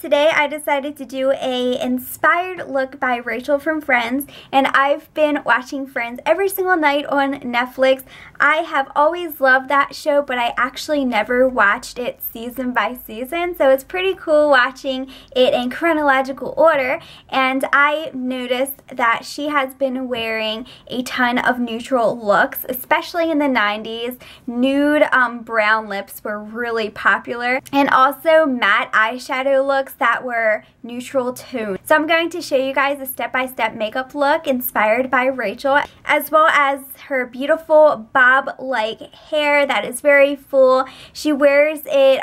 today I decided to do a inspired look by Rachel from Friends, and I've been watching Friends every single night on Netflix. I have always loved that show, but I actually never watched it season by season, so it's pretty cool watching it in chronological order. And I noticed that she has been wearing a ton of neutral looks, especially in the 90s. Nude brown lips were really popular, and also matte eyeshadow looks that were neutral tone. So I'm going to show you guys a step-by-step makeup look inspired by Rachel, as well as her beautiful bob-like hair that is very full. She wears it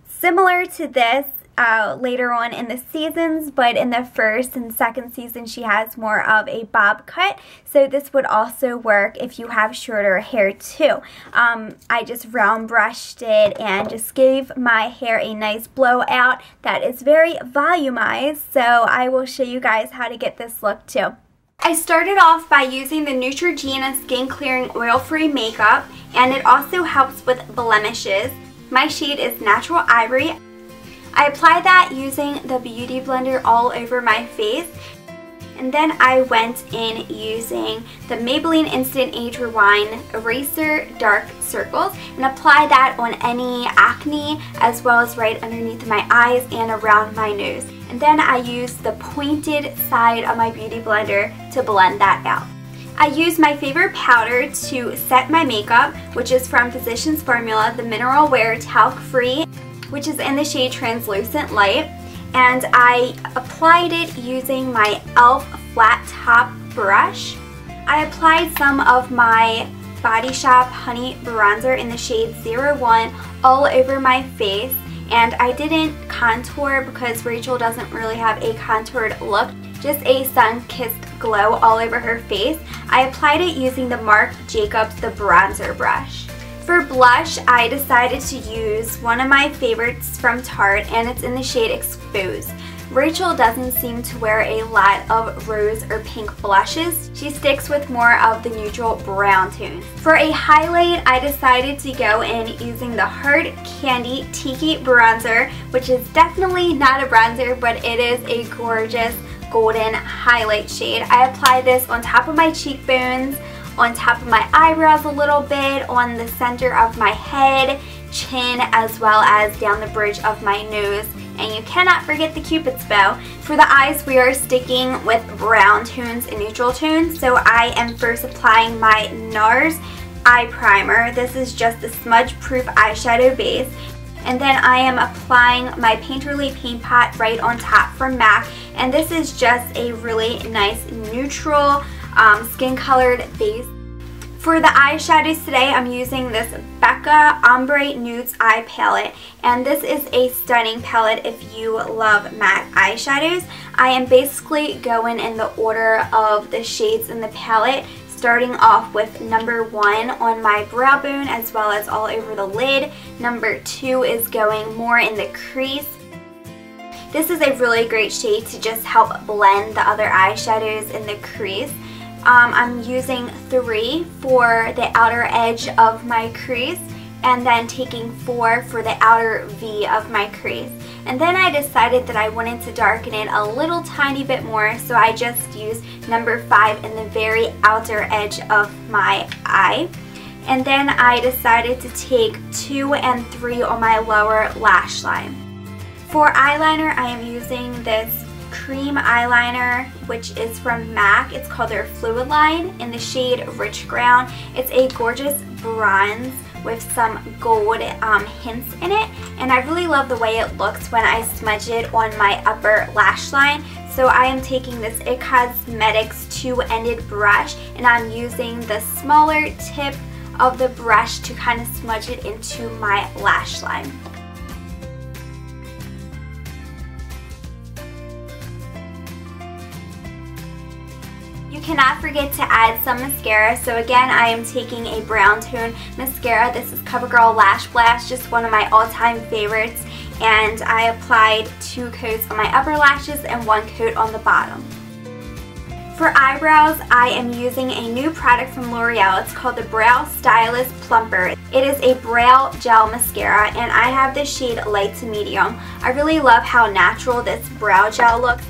similar to this later on in the seasons, but in the first and second season she has more of a bob cut, so this would also work if you have shorter hair too. I just round brushed it and just gave my hair a nice blowout that is very volumized, so I will show you guys how to get this look too. I started off by using the Neutrogena Skin Clearing Oil-Free Makeup, and it also helps with blemishes. My shade is Natural Ivory. I applied that using the Beauty Blender all over my face, and then I went in using the Maybelline Instant Age Rewind Eraser Dark Circles and applied that on any acne as well as right underneath my eyes and around my nose. And then I used the pointed side of my Beauty Blender to blend that out. I used my favorite powder to set my makeup, which is from Physicians Formula, the Mineral Wear Talc Free, which is in the shade Translucent Light, and I applied it using my e.l.f. flat top brush. I applied some of my Body Shop Honey Bronzer in the shade 01 all over my face, and I didn't contour because Rachel doesn't really have a contoured look, just a sun-kissed glow all over her face. I applied it using the Marc Jacobs The Bronzer brush. For blush, I decided to use one of my favorites from Tarte, and it's in the shade Exposed. Rachel doesn't seem to wear a lot of rose or pink blushes. She sticks with more of the neutral brown tones. For a highlight, I decided to go in using the Hard Candy Tiki bronzer, which is definitely not a bronzer, but it is a gorgeous golden highlight shade. I applied this on top of my cheekbones, on top of my eyebrows a little bit, on the center of my head, chin, as well as down the bridge of my nose. And you cannot forget the Cupid's bow. For the eyes, we are sticking with brown tones and neutral tones. So I am first applying my NARS eye primer. This is just a smudge-proof eyeshadow base. And then I am applying my Painterly Paint Pot right on top from MAC. And this is just a really nice neutral skin-colored base. For the eyeshadows today, I'm using this Becca Ombre Nudes eye palette, and this is a stunning palette if you love matte eyeshadows. I am basically going in the order of the shades in the palette, starting off with number 1 on my brow bone as well as all over the lid. Number 2 is going more in the crease. This is a really great shade to just help blend the other eyeshadows in the crease. I'm using 3 for the outer edge of my crease, and then taking 4 for the outer V of my crease. And then I decided that I wanted to darken it a little tiny bit more, so I just used number 5 in the very outer edge of my eye. And then I decided to take 2 and 3 on my lower lash line. For eyeliner, I am using this cream eyeliner, which is from MAC. It's called their Fluidline in the shade Rich Brown. It's a gorgeous bronze with some gold hints in it, and I really love the way it looks when I smudge it on my upper lash line. So I am taking this IT Cosmetics two-ended brush, and I'm using the smaller tip of the brush to kind of smudge it into my lash line. You cannot forget to add some mascara. So again, I am taking a brown tone mascara. This is Covergirl Lash Blast, just one of my all-time favorites. And I applied 2 coats on my upper lashes and 1 coat on the bottom. For eyebrows, I am using a new product from Loreal. It's called the Brow Stylist Plumper. It is a brow gel mascara, and I have the shade light to medium. I really love how natural this brow gel looks.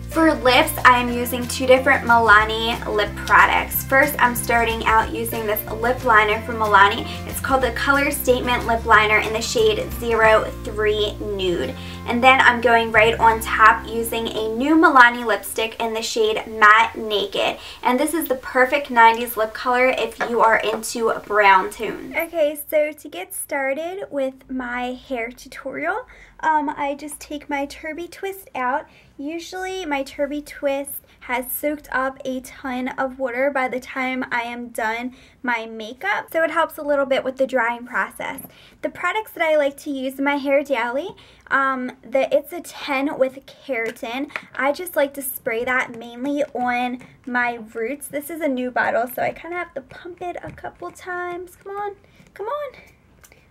For lips, I am using two different Milani lip products. First, I'm starting out using this lip liner from Milani. It's called the Color Statement Lip Liner in the shade 03 Nude. And then I'm going right on top using a new Milani lipstick in the shade Matte Naked. And this is the perfect 90s lip color if you are into brown tones. Okay, so to get started with my hair tutorial, I just take my Turbie Twist out. Usually my Turbie Twist has soaked up a ton of water by the time I am done my makeup, so it helps a little bit with the drying process. The products that I like to use in my hair daily, it's a 10 with Keratin. I just like to spray that mainly on my roots. This is a new bottle, so I kind of have to pump it a couple times. Come on, come on.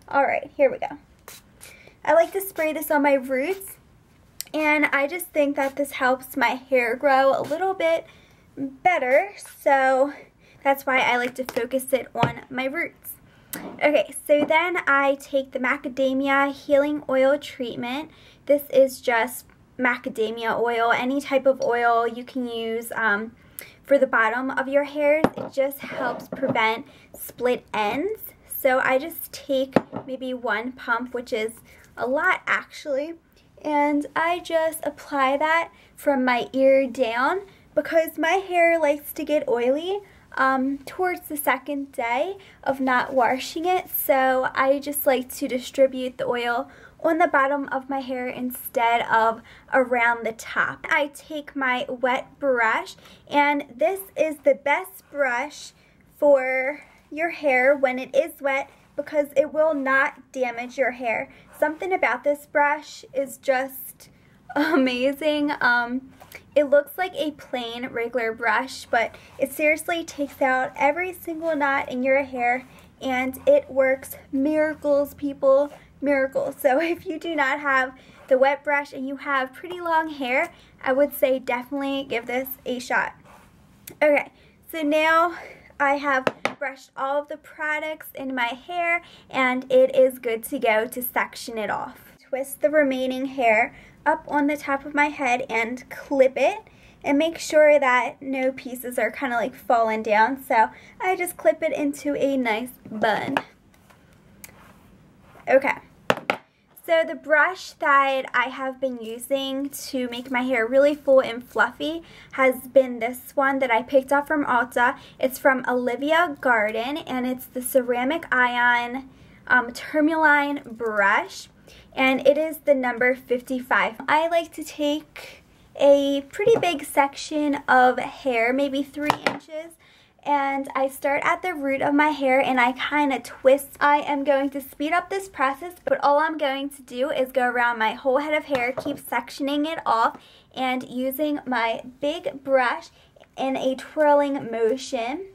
All right, here we go. I like to spray this on my roots, and I just think that this helps my hair grow a little bit better, so that's why I like to focus it on my roots. Okay, so then I take the Macadamia Healing Oil Treatment. This is just macadamia oil, any type of oil you can use for the bottom of your hairs. It just helps prevent split ends. So I just take maybe one pump, which is a lot actually, and I just apply that from my ear down because my hair likes to get oily towards the second day of not washing it, so I just like to distribute the oil on the bottom of my hair instead of around the top. I take my wet brush, and this is the best brush for your hair when it is wet because it will not damage your hair. Something about this brush is just amazing. It looks like a plain regular brush, but it seriously takes out every single knot in your hair, and it works miracles, people, miracles. So if you do not have the wet brush and you have pretty long hair, I would say definitely give this a shot. Okay, so now I have brushed all of the products in my hair, and it is good to go to section it off. Twist the remaining hair up on the top of my head and clip it, and make sure that no pieces are kind of like falling down, so I just clip it into a nice bun. Okay, so the brush that I have been using to make my hair really full and fluffy has been this one that I picked up from Ulta. It's from Olivia Garden, and it's the Ceramic Ion Tourmaline brush, and it is the number 55. I like to take a pretty big section of hair, maybe 3 inches, and I start at the root of my hair and I kind of twist. I am going to speed up this process, but all I'm going to do is go around my whole head of hair, keep sectioning it off, and using my big brush in a twirling motion,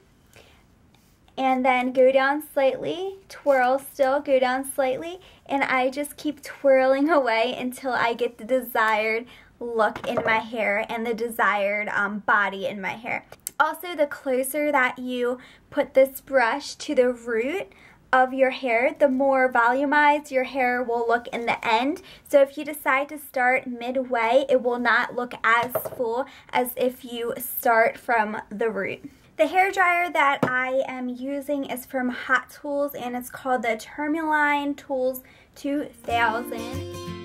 and then go down slightly, twirl still, go down slightly, and I just keep twirling away until I get the desired look in my hair and the desired body in my hair. Also, the closer that you put this brush to the root of your hair, the more volumized your hair will look in the end. So if you decide to start midway, it will not look as full as if you start from the root. The hair dryer that I am using is from Hot Tools, and it's called the Tourmaline Tools 2000.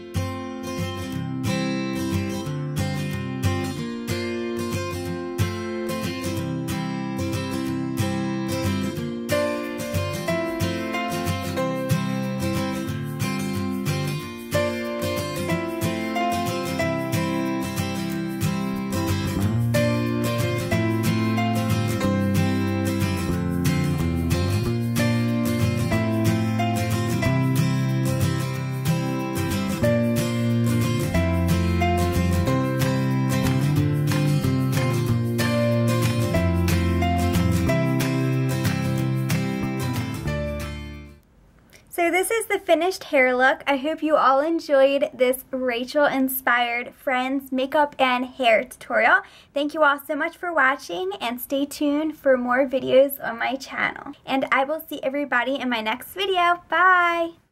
So this is the finished hair look. I hope you all enjoyed this Rachel-inspired Friends makeup and hair tutorial. Thank you all so much for watching, and stay tuned for more videos on my channel. And I will see everybody in my next video. Bye!